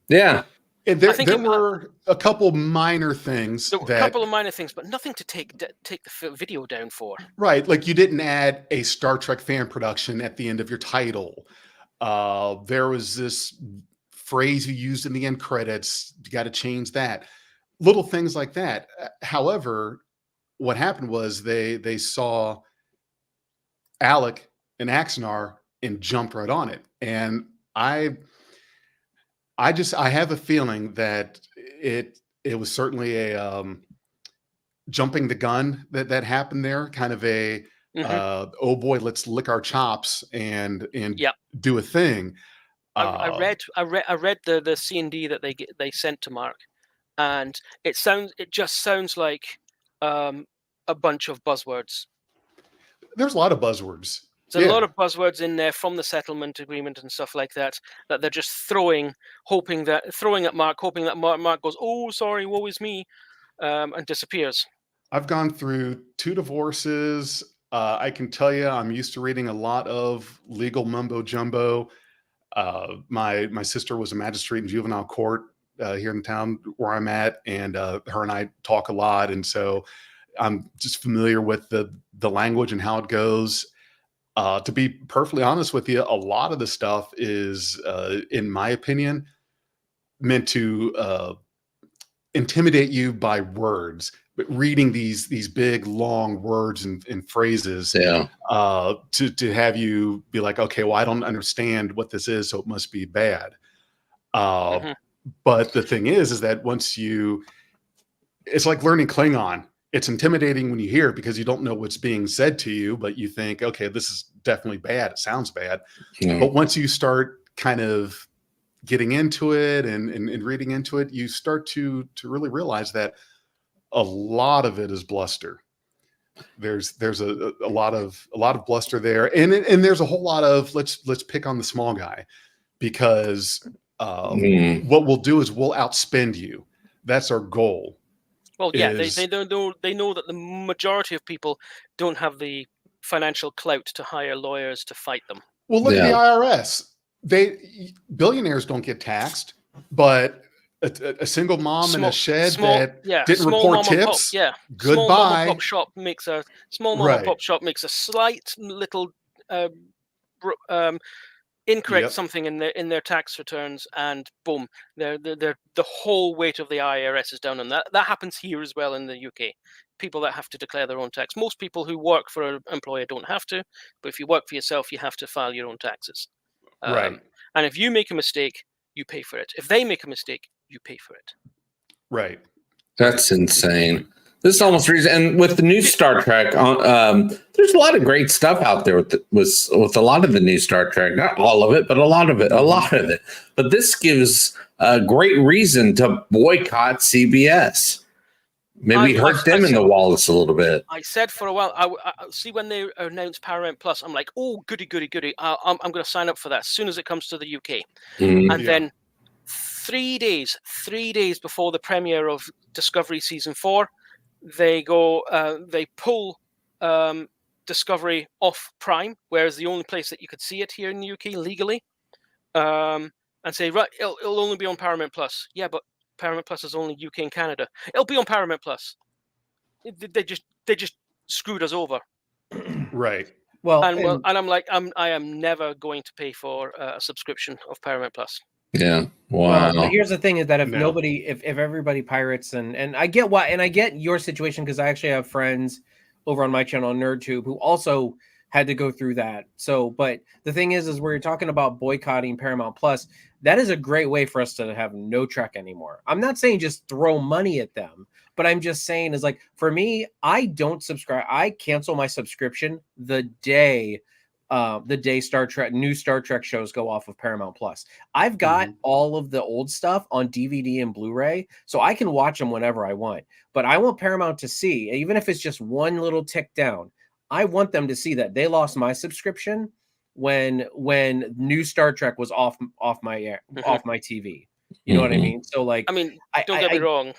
Yeah. And there were a couple minor things. There were a couple of minor things, but nothing to take the video down for. Right. Like, you didn't add a Star Trek fan production at the end of your title. There was this phrase you used in the end credits. You got to change that. Little things like that. However, what happened was they saw Alec and Axanar and jumped right on it. And I have a feeling that it was certainly a jumping the gun that happened there, kind of a oh boy, let's lick our chops and do a thing. I read the C&D that they sent to Mark, and it just sounds like a bunch of buzzwords. There's a lot of buzzwords. There's a lot of buzzwords in there from the settlement agreement and stuff like that they're just throwing at Mark, hoping that Mark goes, "Oh, sorry, woe is me," and disappears. I've gone through 2 divorces. I can tell you, I'm used to reading a lot of legal mumbo jumbo. My sister was a magistrate in juvenile court here in town where I'm at, and her and I talk a lot, and so I'm just familiar with the language and how it goes. To be perfectly honest with you, a lot of the stuff is, in my opinion, meant to intimidate you by words, but reading these big long words and phrases Yeah. to have you be like, okay, well, I don't understand what this is, so it must be bad. Mhm. But the thing is that it's like learning Klingon. It's intimidating when you hear it because you don't know what's being said to you, but you think, okay, this is definitely bad. It sounds bad. Yeah. But once you start kind of getting into it and reading into it, you start to really realize that a lot of it is bluster. There's a lot of bluster there, and there's a whole lot of let's pick on the small guy, because what we'll do is we'll outspend you. That's our goal. Well, yeah, Is they don't know. They know that the majority of people don't have the financial clout to hire lawyers to fight them. well, look at the Yeah. IRS. Billionaires don't get taxed, but a single mom in a shed that didn't small report mom and pop, tips, yeah, small mom and goodbye. pop shop makes a Right. slight little incorrect Yep. something in their tax returns, and boom, the whole weight of the IRS is down on that. That happens here as well in the UK. People that have to declare their own tax. Most people who work for an employer don't have to, but if you work for yourself, you have to file your own taxes. Right. And if you make a mistake, you pay for it. If they make a mistake, you pay for it. Right. That's insane. This is almost reason. And with the new Star Trek, there's a lot of great stuff out there with a lot of the new Star Trek. Not all of it, but a lot of it. But this gives a great reason to boycott CBS. Maybe hurt them in the wallets a little bit. I said for a while, I see when they announced Paramount Plus, I'm like, oh, goody. I'm going to sign up for that as soon as it comes to the UK. Mhm. And then 3 days before the premiere of Discovery Season 4, they pull Discovery off Prime, whereas the only place that you could see it here in the UK legally, and say, right, it'll only be on Paramount Plus. Yeah, but Paramount Plus is only UK and Canada. It'll be on Paramount Plus. They just screwed us over. Right. Well, and I'm like, I am never going to pay for a subscription of Paramount Plus. Yeah. Wow. Well, but here's the thing: is that if No. if everybody pirates, and I get why, and I get your situation, because I actually have friends over on my channel NerdTube who also had to go through that. So, but the thing is where you're talking about boycotting Paramount Plus, that is a great way for us to have no Trek anymore. I'm not saying just throw money at them, but I'm just saying is like, for me, I don't subscribe. I cancel my subscription the day new Star Trek shows go off of Paramount Plus. I've got all of the old stuff on DVD and Blu-ray, so I can watch them whenever I want. But I want Paramount to see, even if it's just one little tick down, I want them to see that they lost my subscription when new Star Trek was off my TV. You know what I mean? So like, I mean, don't get me wrong.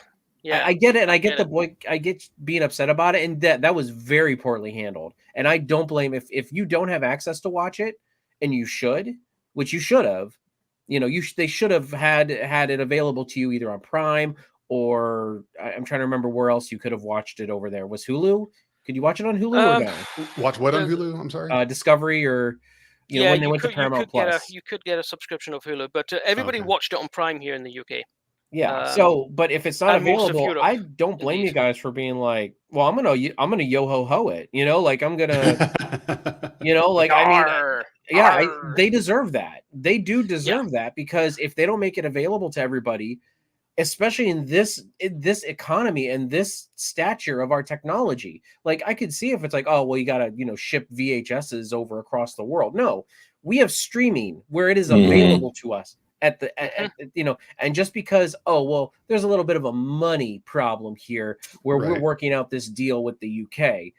Yeah, I get it, and I get I get being upset about it, and that was very poorly handled. And I don't blame if you don't have access to watch it, and you should, which you should have, they should have had it available to you either on Prime, or I'm trying to remember where else you could have watched it over there. Was Hulu? Could you watch it on Hulu or no? Watch what on Hulu? I'm sorry. Discovery, or when they went to Paramount Plus. You could get a subscription of Hulu, but everybody watched it on Prime here in the UK. Yeah. So, but if it's not available, I don't blame you guys for being like, well, I'm gonna yo ho ho it. Like I'm gonna, like I mean, they deserve that. They do deserve that, because if they don't make it available to everybody, especially in this economy and this stature of our technology, like I could see if it's like, oh well, you gotta ship VHSs over across the world. No, we have streaming where it is available to us. And just because, oh well, there's a little bit of a money problem here where we're working out this deal with the UK.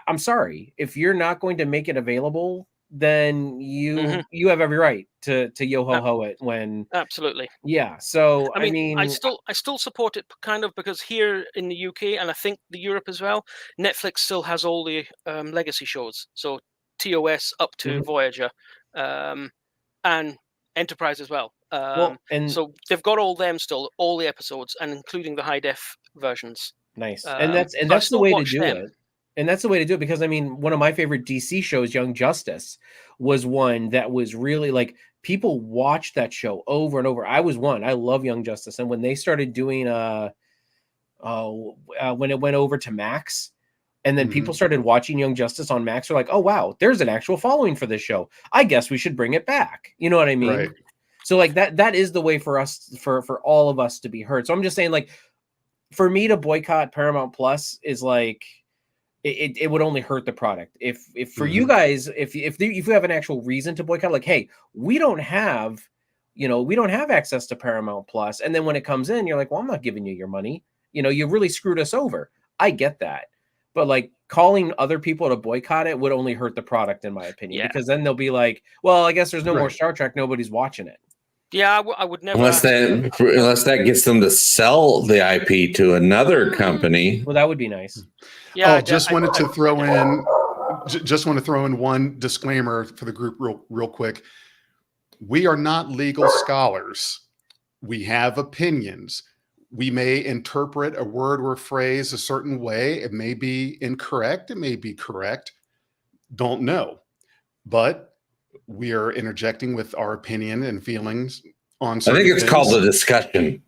I'm sorry, if you're not going to make it available, then you have every right to yo ho ho it when absolutely. Yeah. So I mean, I still support it, kind of, because here in the UK, and I think the Europe as well, Netflix still has all the legacy shows. So TOS up to Voyager, and Enterprise as well. Well, and So they've got all them still, all the episodes, and including the high def versions. nice. So And I that's the still way to watch do them. it. And that's the way to do it, because I mean, one of my favorite DC shows, Young Justice, was one that was really like, people watched that show over and over. I was one. I love Young Justice. And when they started doing when it went over to Max, and then people started watching Young Justice on Max, they're like, oh wow, there's an actual following for this show. I guess we should bring it back. You know what I mean? Right. So like that is the way for us, for all of us to be heard. So I'm just saying, like, for me to boycott Paramount Plus is like, it would only hurt the product. If for you guys, if you have an actual reason to boycott, like, hey, we don't have access to Paramount Plus, and then when it comes in, you're like, well, I'm not giving you your money. You really screwed us over. I get that. But like, calling other people to boycott it would only hurt the product, in my opinion, because then they'll be like, well, I guess there's no more Star Trek. Nobody's watching it. Yeah, I would never. Unless that gets them to sell the IP to another company. Well, that would be nice. Yeah, just want to throw in one disclaimer for the group real quick. We are not legal scholars. We have opinions. We may interpret a word or phrase a certain way. It may be incorrect. It may be correct. Don't know. But we are interjecting with our opinion and feelings on certain I think it's things. called a discussion.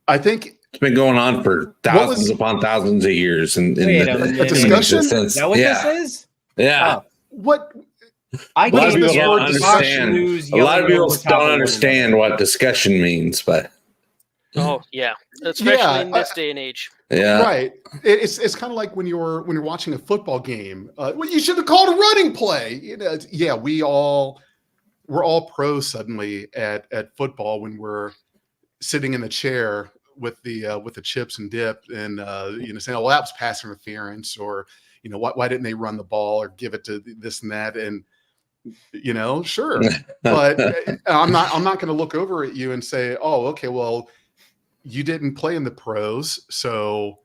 I think it's been going on for thousands upon thousands of years. A discussion? Is that what this is? Yeah. What? A lot of people don't understand. A lot of people don't understand what discussion means, but. Oh yeah, especially in this day and age. Yeah, right. It's kind of like when you're watching a football game. Well, you should have called a running play. Yeah, we're all pros suddenly at football when we're sitting in the chair with the chips and dip and saying, oh, well, that was pass interference, or why didn't they run the ball or give it to this and that, and sure, but I'm not going to look over at you and say, oh, okay, well, you didn't play in the pros, so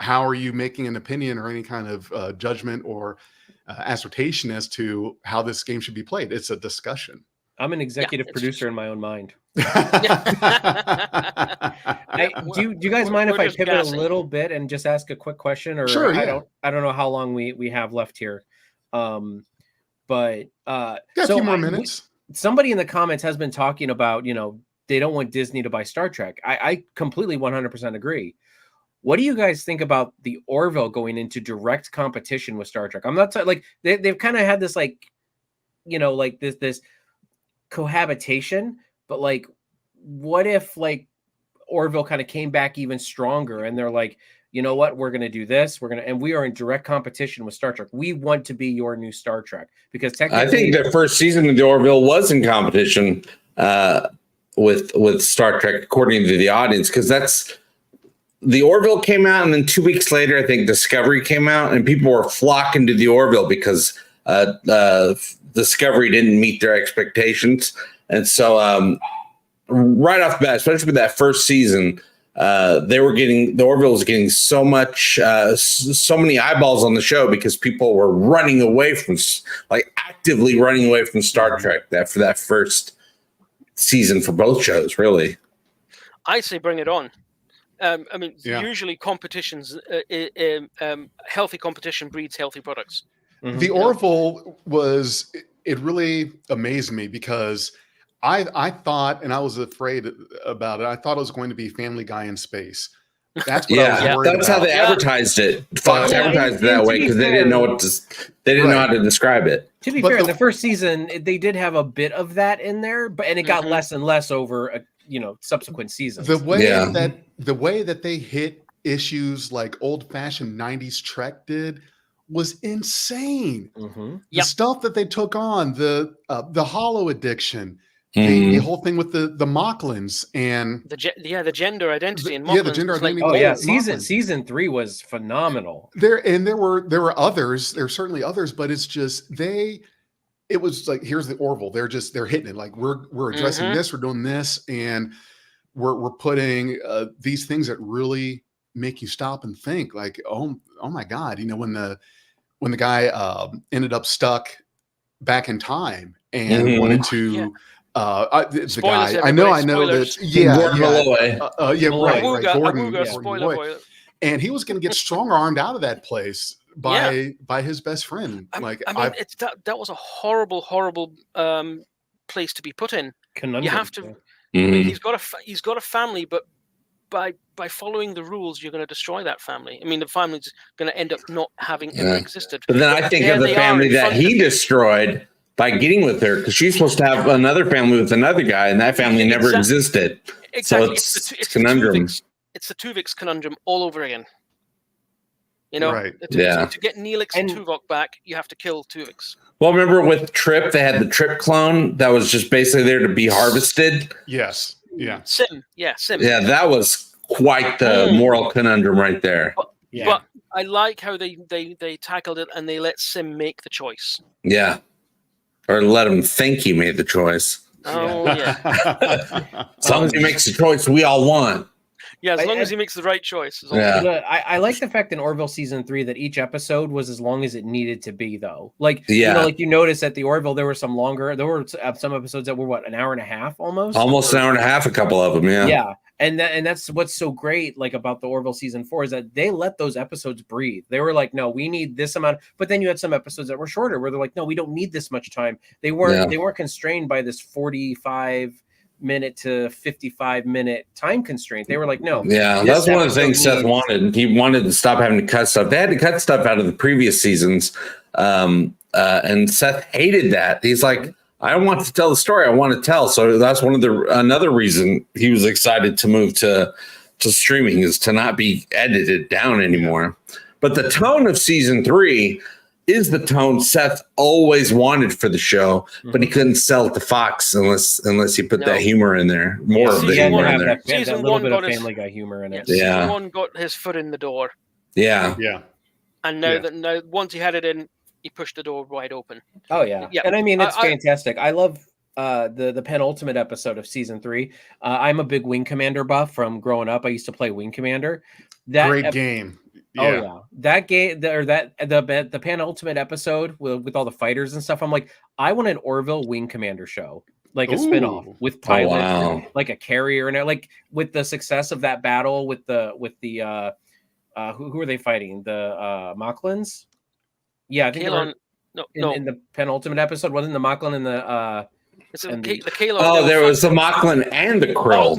how are you making an opinion or any kind of judgment or assertion as to how this game should be played? It's a discussion. I'm an executive producer in my own mind. Do you guys mind if I pivot a little bit and just ask a quick question? Or sure, yeah. I don't know how long we have left here. But a few more minutes. Somebody in the comments has been talking about, they don't want Disney to buy Star Trek. I completely 100% agree. What do you guys think about the Orville going into direct competition with Star Trek? I'm not like they've kind of had this this cohabitation, but like, what if like Orville kind of came back even stronger and they're like, you know what, we're going to do this. And we are in direct competition with Star Trek. We want to be your new Star Trek, because technically, I think the first season of the Orville was in competition with Star Trek, according to the audience, because the Orville came out, and then 2 weeks later, I think Discovery came out, and people were flocking to the Orville because Discovery didn't meet their expectations. And so right off the bat, especially with that first season, the Orville was getting so many eyeballs on the show because people were running away from, like, actively running away from Star Trek for that first season for both shows, really. I say bring it on. Usually competitions, healthy competition breeds healthy products. Mm-hmm. The Orville it really amazed me because I thought, and I was afraid about it, I thought it was going to be Family Guy in space. That's what I was worried that's about. how they advertised it. Fox advertised it that way because they didn't know how to describe it. To be fair, in the first season, they did have a bit of that in there, and it got less and less over subsequent seasons. The way that they hit issues like old-fashioned 90s Trek did was insane. Mm-hmm. The stuff that they took on, the hollow addiction, the whole thing with the Mocklins and the gender identity and Mocklins. The gender identity. Season 3 was phenomenal. There were others. There are certainly others, but it's just it was like, here's the Orville. They're hitting it. Like, we're addressing this, we're doing this, and we're putting these things that really make you stop and think. Like, oh my God, when the guy ended up stuck back in time and wanted to The Spoilers, guy. I know spoilers. that. Yeah, Gordon Malloy. yeah, right. Awooga, Gordon, Awooga, Gordon spoiler Malloy. boy. And he was going to get strong armed out of that place by his best friend. I mean, it's that was a horrible place to be put in. Conundrum, You have to. yeah. I mean, Mhm. he's got a family, but by following the rules, you're going to destroy that family. I mean, the family's going to end up not having ever Yeah. existed. But then I think there of the they are family in that front of he you. destroyed by getting with her, because she's supposed to have another family with another guy, and that family never existed. Exactly. So it's it's conundrum. It's the Tuvix conundrum all over again. You know, Right. to get Neelix and And- Tuvok back, you have to kill Tuvix. Well, remember with Trip, they had the Trip clone that was just basically there to be harvested. yes, yeah. Sim. Yeah, that was quite the moral conundrum right there. Yeah. But I like how they tackled it and they let Sim make the choice. Yeah. Or let him think he made the choice. Oh yeah. As long as he makes the choice we all want. Yeah, as long as he makes the right choice. Yeah. I like the fact in Orville season 3 that each episode was as long as it needed to be, though. Like, Yeah. you know, like you notice at the Orville, there were some longer. There were some episodes that were an hour and a half almost. Almost an hour and a half, a couple of them. Yeah. Yeah. And that's what's so great, like about the Orville season 4 is that they let those episodes breathe. They were like, no, we need this amount. But then you had some episodes that were shorter where they're like, no, we don't need this much time. They weren't constrained by this 45-minute to 55-minute time constraint. They were like, no. Yeah, that's one of the things Seth wanted. He wanted to stop having to cut stuff. They had to cut stuff out of the previous seasons. And Seth hated that. He's like, I want to tell the story I want to tell. So that's another reason he was excited to move to streaming, is to not be edited down anymore. But the tone of season 3 is the tone Seth always wanted for the show, but he couldn't sell it to Fox unless he put that humor in there, more of the humor in there. That little bit of Family Guy humor in it. Season 1 got his foot in the door. Yeah. Yeah. And now once he had it in, he pushed the door wide open. Oh yeah. And I mean, it's fantastic. I love the penultimate episode of season 3. I'm a big Wing Commander buff from growing up. I used to play Wing Commander. Great game. Yeah. Oh yeah, that game the penultimate episode with all the fighters and stuff. I'm like, I want an Orville Wing Commander show, like a spinoff with pilots, like a carrier, and like with the success of that battle with the who are they fighting? The Mocklins? Yeah, I think in the penultimate episode, wasn't the Mocklin in the the Kalon. Oh, there was the Mocklin and the Krill.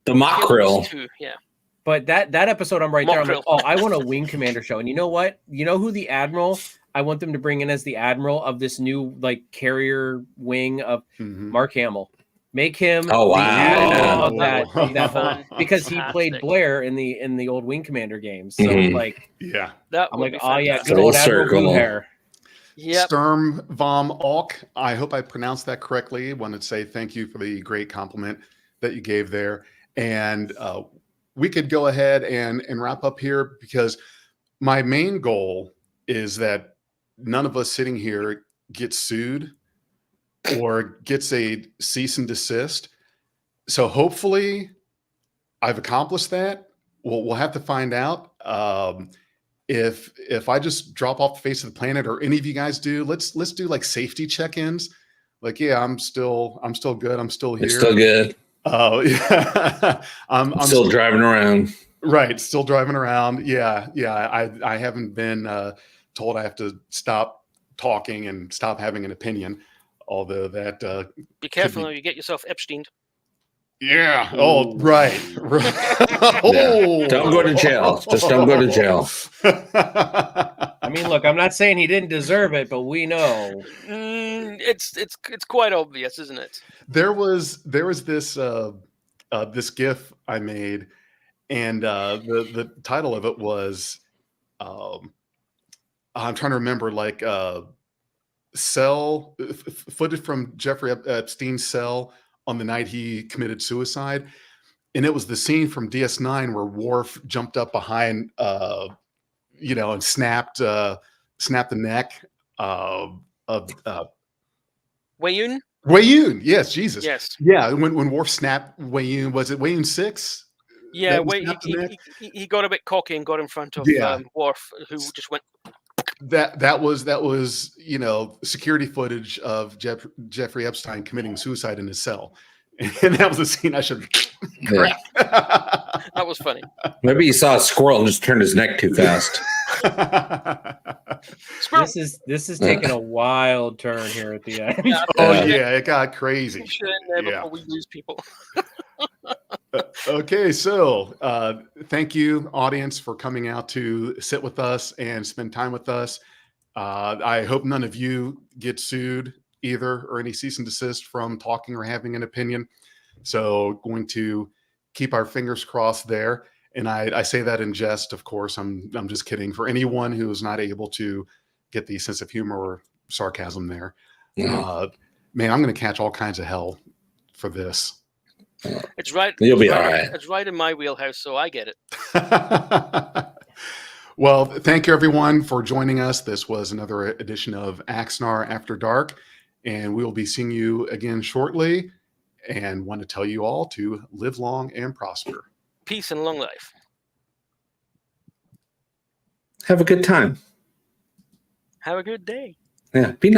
The Mock Krill. Yeah. But that episode, I'm right there. I'm like, oh, I want a Wing Commander show. And you know what? You know who the Admiral? I want them to bring in as the Admiral of this new like carrier wing of Mark Hamill. Make him the Admiral of that whole, because he played Blair in the old Wing Commander games. So like, yeah, I'm like, oh yeah, good old Admiral Blue Hair. Yep. Sturm vom Alk. I hope I pronounced that correctly. Wanted to say thank you for the great compliment that you gave there. And we could go ahead and wrap up here, because my main goal is that none of us sitting here gets sued or gets a cease and desist. So hopefully I've accomplished that. We'll have to find out. If I just drop off the face of the planet, or any of you guys do, let's do like safety check-ins. Like, yeah, I'm still good. I'm still here. You're still good. Oh, yeah. I'm still driving around. Right. Still driving around. Yeah. I haven't been told I have to stop talking and stop having an opinion. Although that be careful, or you get yourself Epsteined. Yeah. Oh, right. Yeah. Don't go to jail. Just don't go to jail. I mean, look, I'm not saying he didn't deserve it, but we know. It's quite obvious, isn't it? There was this this GIF I made, and the title of it was I'm trying to remember, like footage from Jeffrey Epstein's cell on the night he committed suicide. And it was the scene from DS9 where Worf jumped up behind, and snapped the neck of Weyoun? Weyoun. Yes, Jesus. Yes. Yeah, when Worf snapped Weyoun, was it Weyoun 6? Yeah, he got a bit cocky and got in front of Worf, who just went. that was security footage of Jeffrey Epstein committing suicide in his cell, and that was the scene I should. Yeah. That was funny. Maybe he saw a squirrel and just turned his neck too fast. Squirrel. This is taking a wild turn here at the end. Yeah, Oh Yeah. yeah, it got crazy. push it in there Yeah. before we lose people. Okay, so thank you, audience, for coming out to sit with us and spend time with us. I hope none of you get sued either, or any cease and desist from talking or having an opinion. So going to keep our fingers crossed there. And I say that in jest, of course. I'm just kidding. For anyone who is not able to get the sense of humor or sarcasm there, man, I'm going to catch all kinds of hell for this. It's right. You'll be it's all right- right. It's right in my wheelhouse, so I get it. Well, thank you everyone for joining us. This was another edition of Axanar After Dark, and we will be seeing you again shortly, and want to tell you all to live long and prosper. Peace and long life. Have a good time. Have a good day. Yeah. Be